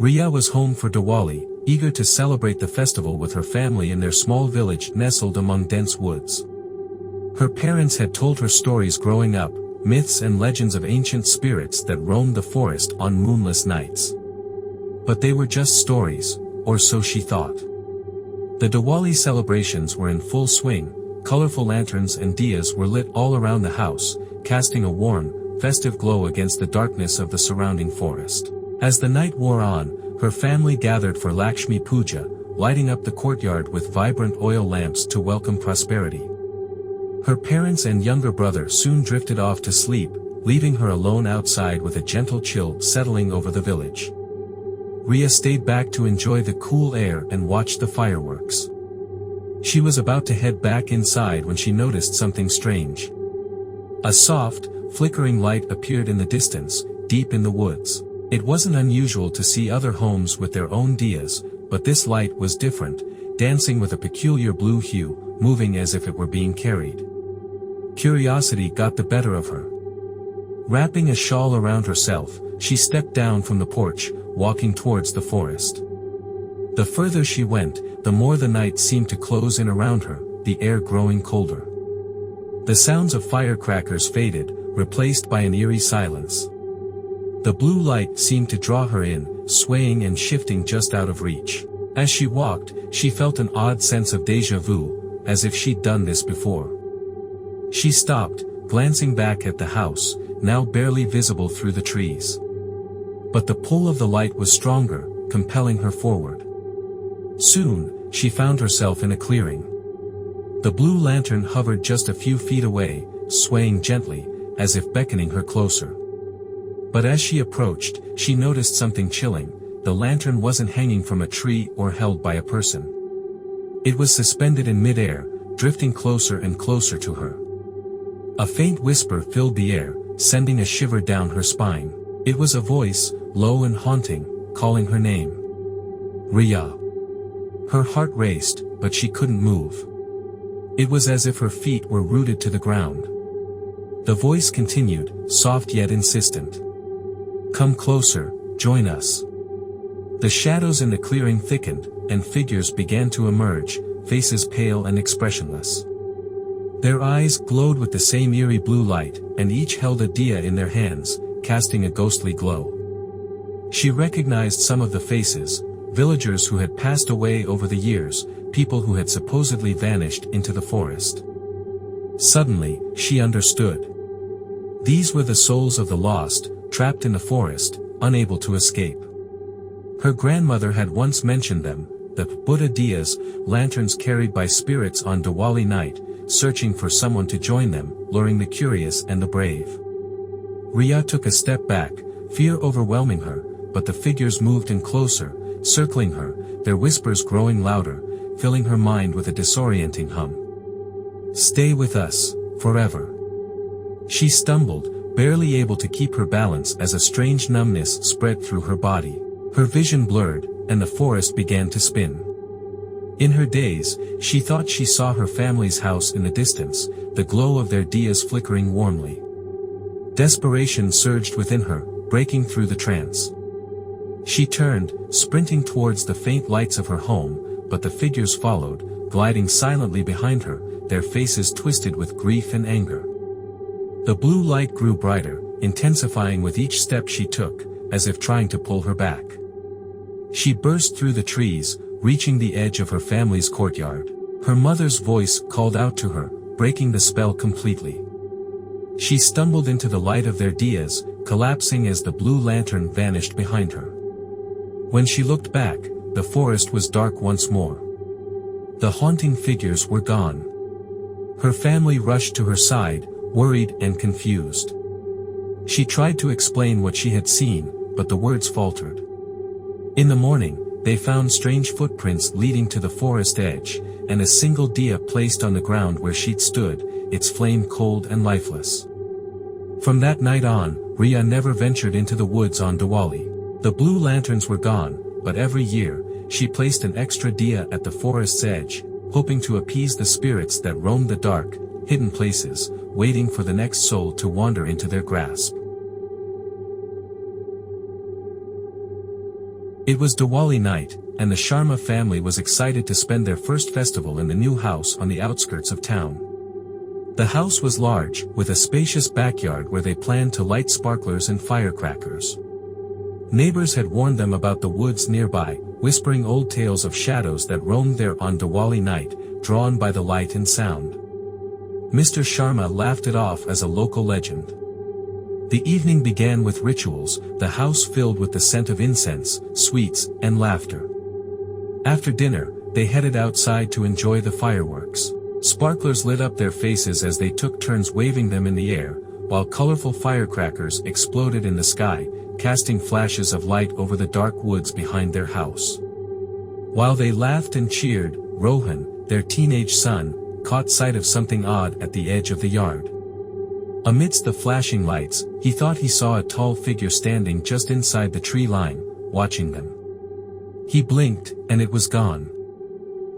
Ria was home for Diwali, eager to celebrate the festival with her family in their small village nestled among dense woods. Her parents had told her stories growing up, myths and legends of ancient spirits that roamed the forest on moonless nights. But they were just stories, or so she thought. The Diwali celebrations were in full swing, colorful lanterns and diyas were lit all around the house, casting a warm, festive glow against the darkness of the surrounding forest. As the night wore on, her family gathered for Lakshmi Puja, lighting up the courtyard with vibrant oil lamps to welcome prosperity. Her parents and younger brother soon drifted off to sleep, leaving her alone outside with a gentle chill settling over the village. Ria stayed back to enjoy the cool air and watch the fireworks. She was about to head back inside when she noticed something strange. A soft, flickering light appeared in the distance, deep in the woods. It wasn't unusual to see other homes with their own diyas, but this light was different, dancing with a peculiar blue hue, moving as if it were being carried. Curiosity got the better of her. Wrapping a shawl around herself, she stepped down from the porch, walking towards the forest. The further she went, the more the night seemed to close in around her, the air growing colder. The sounds of firecrackers faded, replaced by an eerie silence. The blue light seemed to draw her in, swaying and shifting just out of reach. As she walked, she felt an odd sense of déjà vu, as if she'd done this before. She stopped, glancing back at the house, now barely visible through the trees. But the pull of the light was stronger, compelling her forward. Soon, she found herself in a clearing. The blue lantern hovered just a few feet away, swaying gently, as if beckoning her closer. But as she approached, she noticed something chilling. The lantern wasn't hanging from a tree or held by a person. It was suspended in midair, drifting closer and closer to her. A faint whisper filled the air, sending a shiver down her spine. It was a voice, low and haunting, calling her name. Ria. Her heart raced, but she couldn't move. It was as if her feet were rooted to the ground. The voice continued, soft yet insistent. Come closer, join us. The shadows in the clearing thickened, and figures began to emerge, faces pale and expressionless. Their eyes glowed with the same eerie blue light, and each held a diya in their hands, casting a ghostly glow. She recognized some of the faces, villagers who had passed away over the years, people who had supposedly vanished into the forest. Suddenly, she understood. These were the souls of the lost, trapped in the forest, unable to escape. Her grandmother had once mentioned them, the Buddha diyas, lanterns carried by spirits on Diwali night, searching for someone to join them, luring the curious and the brave. Ria took a step back, fear overwhelming her, but the figures moved in closer, circling her, their whispers growing louder, filling her mind with a disorienting hum. Stay with us, forever. She stumbled, barely able to keep her balance as a strange numbness spread through her body. Her vision blurred, and the forest began to spin. In her daze, she thought she saw her family's house in the distance, the glow of their diyas flickering warmly. Desperation surged within her, breaking through the trance. She turned, sprinting towards the faint lights of her home, but the figures followed, gliding silently behind her, their faces twisted with grief and anger. The blue light grew brighter, intensifying with each step she took, as if trying to pull her back. She burst through the trees, reaching the edge of her family's courtyard. Her mother's voice called out to her, breaking the spell completely. She stumbled into the light of their diyas, collapsing as the blue lantern vanished behind her. When she looked back, the forest was dark once more. The haunting figures were gone. Her family rushed to her side, worried and confused. She tried to explain what she had seen, but the words faltered. In the morning, they found strange footprints leading to the forest edge, and a single diya placed on the ground where she'd stood, its flame cold and lifeless. From that night on, Ria never ventured into the woods on Diwali. The blue lanterns were gone, but every year, she placed an extra diya at the forest's edge, hoping to appease the spirits that roamed the dark, hidden places, waiting for the next soul to wander into their grasp. It was Diwali night, and the Sharma family was excited to spend their first festival in the new house on the outskirts of town. The house was large, with a spacious backyard where they planned to light sparklers and firecrackers. Neighbors had warned them about the woods nearby, whispering old tales of shadows that roamed there on Diwali night, drawn by the light and sound. Mr. Sharma laughed it off as a local legend. The evening began with rituals, the house filled with the scent of incense, sweets, and laughter. After dinner, they headed outside to enjoy the fireworks. Sparklers lit up their faces as they took turns waving them in the air, while colorful firecrackers exploded in the sky, casting flashes of light over the dark woods behind their house. While they laughed and cheered, Rohan, their teenage son, caught sight of something odd at the edge of the yard. Amidst the flashing lights, he thought he saw a tall figure standing just inside the tree line, watching them. He blinked, and it was gone.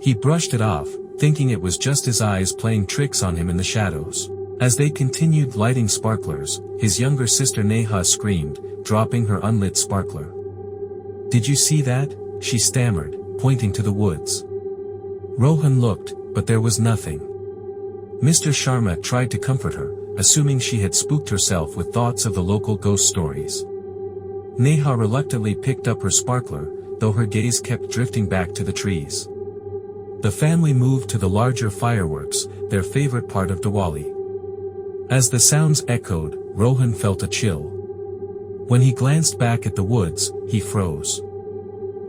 He brushed it off, thinking it was just his eyes playing tricks on him in the shadows. As they continued lighting sparklers, his younger sister Neha screamed, dropping her unlit sparkler. "Did you see that?" she stammered, pointing to the woods. Rohan looked, but there was nothing. Mr. Sharma tried to comfort her, assuming she had spooked herself with thoughts of the local ghost stories. Neha reluctantly picked up her sparkler, though her gaze kept drifting back to the trees. The family moved to the larger fireworks, their favorite part of Diwali. As the sounds echoed, Rohan felt a chill. When he glanced back at the woods, he froze.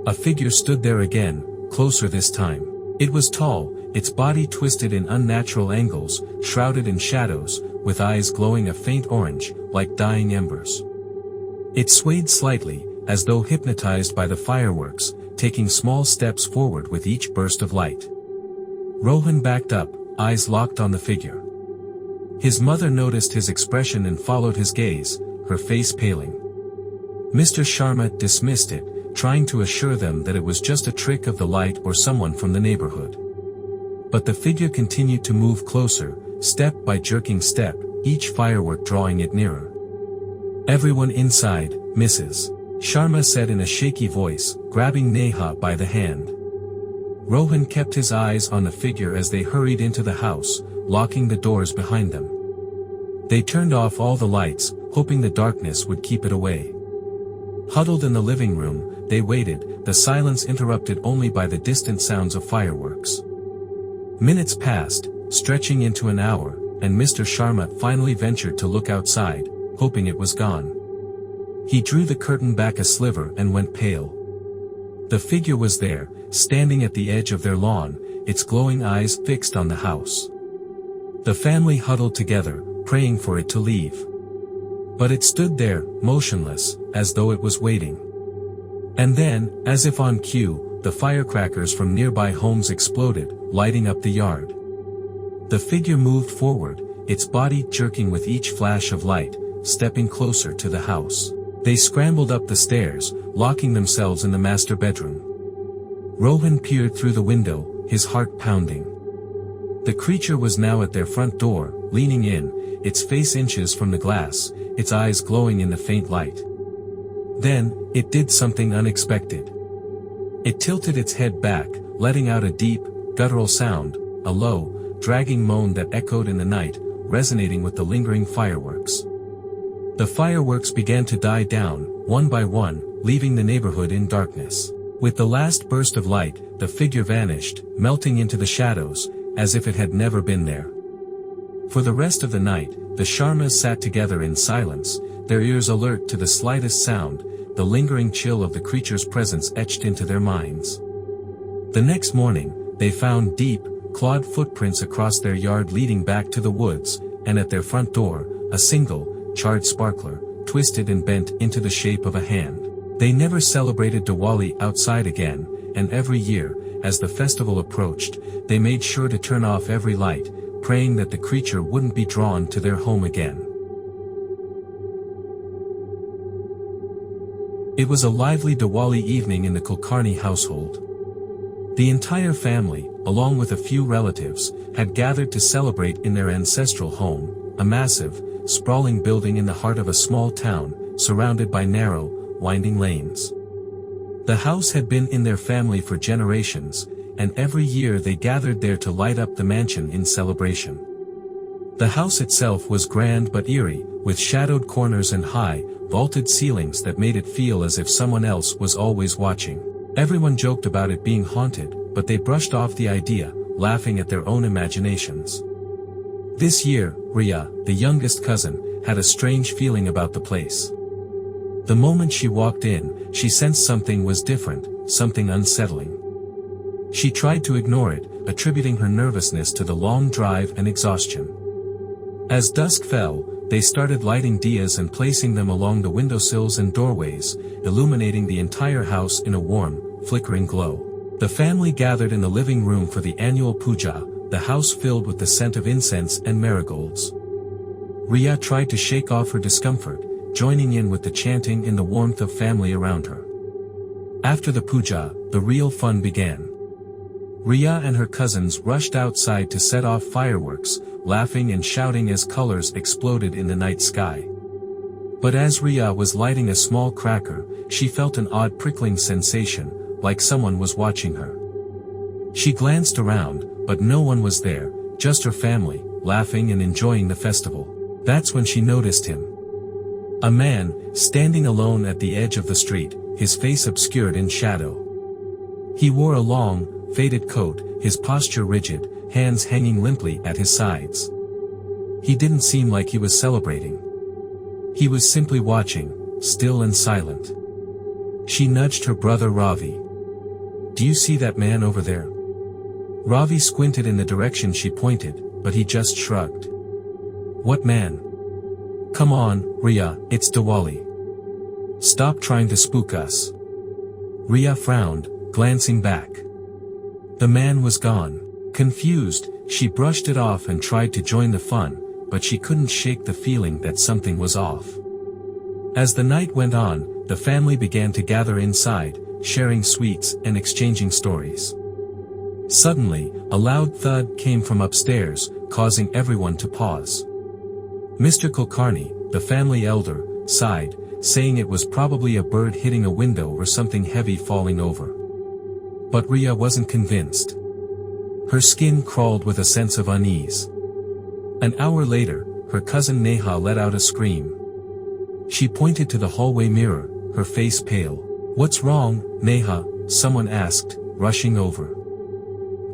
A figure stood there again, closer this time. It was tall, its body twisted in unnatural angles, shrouded in shadows, with eyes glowing a faint orange, like dying embers. It swayed slightly, as though hypnotized by the fireworks, taking small steps forward with each burst of light. Rohan backed up, eyes locked on the figure. His mother noticed his expression and followed his gaze, her face paling. Mr. Sharma dismissed it, trying to assure them that it was just a trick of the light or someone from the neighborhood. But the figure continued to move closer, step by jerking step, each firework drawing it nearer. "Everyone inside, Mrs. Sharma said in a shaky voice, grabbing Neha by the hand. Rohan kept his eyes on the figure as they hurried into the house, locking the doors behind them. They turned off all the lights, hoping the darkness would keep it away. Huddled in the living room, they waited, the silence interrupted only by the distant sounds of fireworks. Minutes passed, stretching into an hour, and Mr. Sharma finally ventured to look outside, hoping it was gone. He drew the curtain back a sliver and went pale. The figure was there, standing at the edge of their lawn, its glowing eyes fixed on the house. The family huddled together, praying for it to leave. But it stood there, motionless, as though it was waiting. And then, as if on cue, the firecrackers from nearby homes exploded, lighting up the yard. The figure moved forward, its body jerking with each flash of light, stepping closer to the house. They scrambled up the stairs, locking themselves in the master bedroom. Rohan peered through the window, his heart pounding. The creature was now at their front door, leaning in, its face inches from the glass, its eyes glowing in the faint light. Then, it did something unexpected. It tilted its head back, letting out a deep, guttural sound, a low, dragging moan that echoed in the night, resonating with the lingering fireworks. The fireworks began to die down, one by one, leaving the neighborhood in darkness. With the last burst of light, the figure vanished, melting into the shadows, as if it had never been there. For the rest of the night, the Sharmas sat together in silence, their ears alert to the slightest sound, the lingering chill of the creature's presence etched into their minds. The next morning, they found deep, clawed footprints across their yard leading back to the woods, and at their front door, a single, charred sparkler, twisted and bent into the shape of a hand. They never celebrated Diwali outside again, and every year, as the festival approached, they made sure to turn off every light, praying that the creature wouldn't be drawn to their home again. It was a lively Diwali evening in the Kulkarni household. The entire family, along with a few relatives, had gathered to celebrate in their ancestral home, a massive, sprawling building in the heart of a small town, surrounded by narrow, winding lanes. The house had been in their family for generations, and every year they gathered there to light up the mansion in celebration. The house itself was grand but eerie, with shadowed corners and high, vaulted ceilings that made it feel as if someone else was always watching. Everyone joked about it being haunted, but they brushed off the idea, laughing at their own imaginations. This year, Ria, the youngest cousin, had a strange feeling about the place. The moment she walked in, she sensed something was different, something unsettling. She tried to ignore it, attributing her nervousness to the long drive and exhaustion. As dusk fell, they started lighting diyas and placing them along the windowsills and doorways, illuminating the entire house in a warm, flickering glow. The family gathered in the living room for the annual puja, the house filled with the scent of incense and marigolds. Ria tried to shake off her discomfort, joining in with the chanting in the warmth of family around her. After the puja, the real fun began. Ria and her cousins rushed outside to set off fireworks, laughing and shouting as colors exploded in the night sky. But as Ria was lighting a small cracker, she felt an odd prickling sensation, like someone was watching her. She glanced around, but no one was there, just her family, laughing and enjoying the festival. That's when she noticed him. A man, standing alone at the edge of the street, his face obscured in shadow. He wore a long, faded coat, his posture rigid, hands hanging limply at his sides. He didn't seem like he was celebrating. He was simply watching, still and silent. She nudged her brother Ravi. "Do you see that man over there?" Ravi squinted in the direction she pointed, but he just shrugged. "What man?" "Come on, Ria, it's Diwali. Stop trying to spook us." Ria frowned, glancing back. The man was gone. Confused, she brushed it off and tried to join the fun, but she couldn't shake the feeling that something was off. As the night went on, the family began to gather inside, sharing sweets and exchanging stories. Suddenly, a loud thud came from upstairs, causing everyone to pause. Mr. Kulkarni, the family elder, sighed, saying it was probably a bird hitting a window or something heavy falling over. But Ria wasn't convinced. Her skin crawled with a sense of unease. An hour later, her cousin Neha let out a scream. She pointed to the hallway mirror, her face pale. "What's wrong, Neha?" someone asked, rushing over.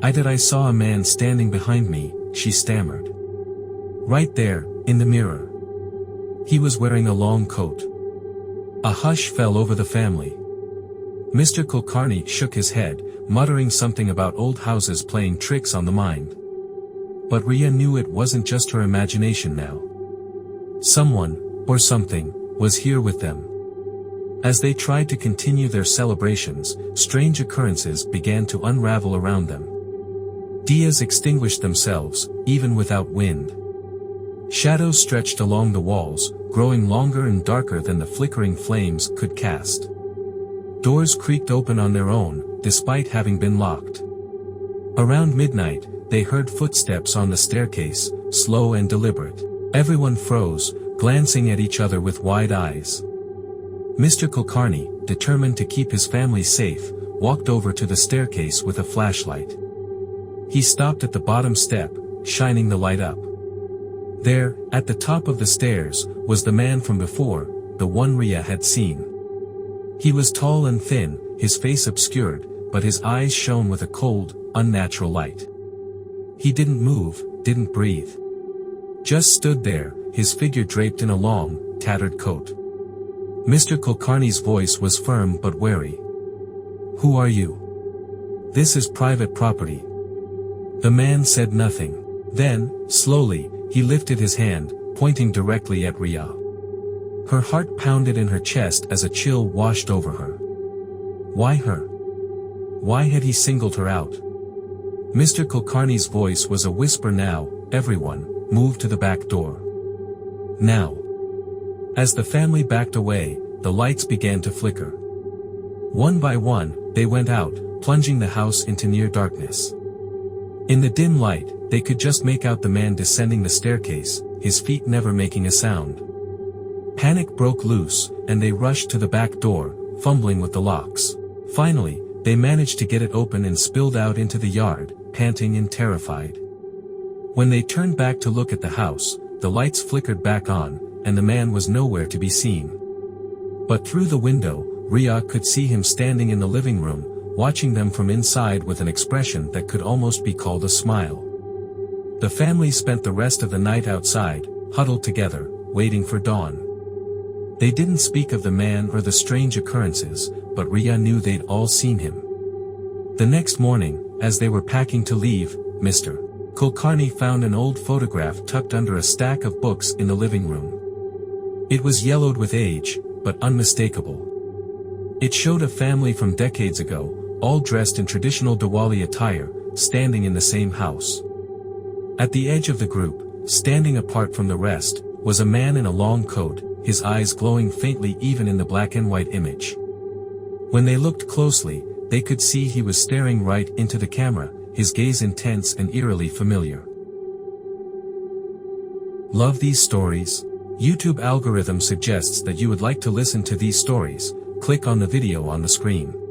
I saw a man standing behind me," she stammered. "Right there, in the mirror. He was wearing a long coat." A hush fell over the family. Mr. Kulkarni shook his head, muttering something about old houses playing tricks on the mind. But Ria knew it wasn't just her imagination now. Someone, or something, was here with them. As they tried to continue their celebrations, strange occurrences began to unravel around them. Diyas extinguished themselves, even without wind. Shadows stretched along the walls, growing longer and darker than the flickering flames could cast. Doors creaked open on their own, despite having been locked. Around midnight, they heard footsteps on the staircase, slow and deliberate. Everyone froze, glancing at each other with wide eyes. Mr. Kulkarni, determined to keep his family safe, walked over to the staircase with a flashlight. He stopped at the bottom step, shining the light up. There, at the top of the stairs, was the man from before, the one Ria had seen. He was tall and thin, his face obscured, but his eyes shone with a cold, unnatural light. He didn't move, didn't breathe. Just stood there, his figure draped in a long, tattered coat. Mr. Kulkarni's voice was firm but wary. "Who are you? This is private property." The man said nothing. Then, slowly, he lifted his hand, pointing directly at Ria. Her heart pounded in her chest as a chill washed over her. Why her? Why had he singled her out? Mr. Kulkarni's voice was a whisper now. "Everyone, move to the back door. Now." As the family backed away, the lights began to flicker. One by one, they went out, plunging the house into near darkness. In the dim light, they could just make out the man descending the staircase, his feet never making a sound. Panic broke loose, and they rushed to the back door, fumbling with the locks. Finally, they managed to get it open and spilled out into the yard, panting and terrified. When they turned back to look at the house, the lights flickered back on, and the man was nowhere to be seen. But through the window, Ria could see him standing in the living room, watching them from inside with an expression that could almost be called a smile. The family spent the rest of the night outside, huddled together, waiting for dawn. They didn't speak of the man or the strange occurrences, but Ria knew they'd all seen him. The next morning, as they were packing to leave, Mr. Kulkarni found an old photograph tucked under a stack of books in the living room. It was yellowed with age, but unmistakable. It showed a family from decades ago, all dressed in traditional Diwali attire, standing in the same house. At the edge of the group, standing apart from the rest, was a man in a long coat, his eyes glowing faintly even in the black and white image. When they looked closely, they could see he was staring right into the camera, his gaze intense and eerily familiar. Love these stories? YouTube algorithm suggests that you would like to listen to these stories. Click on the video on the screen.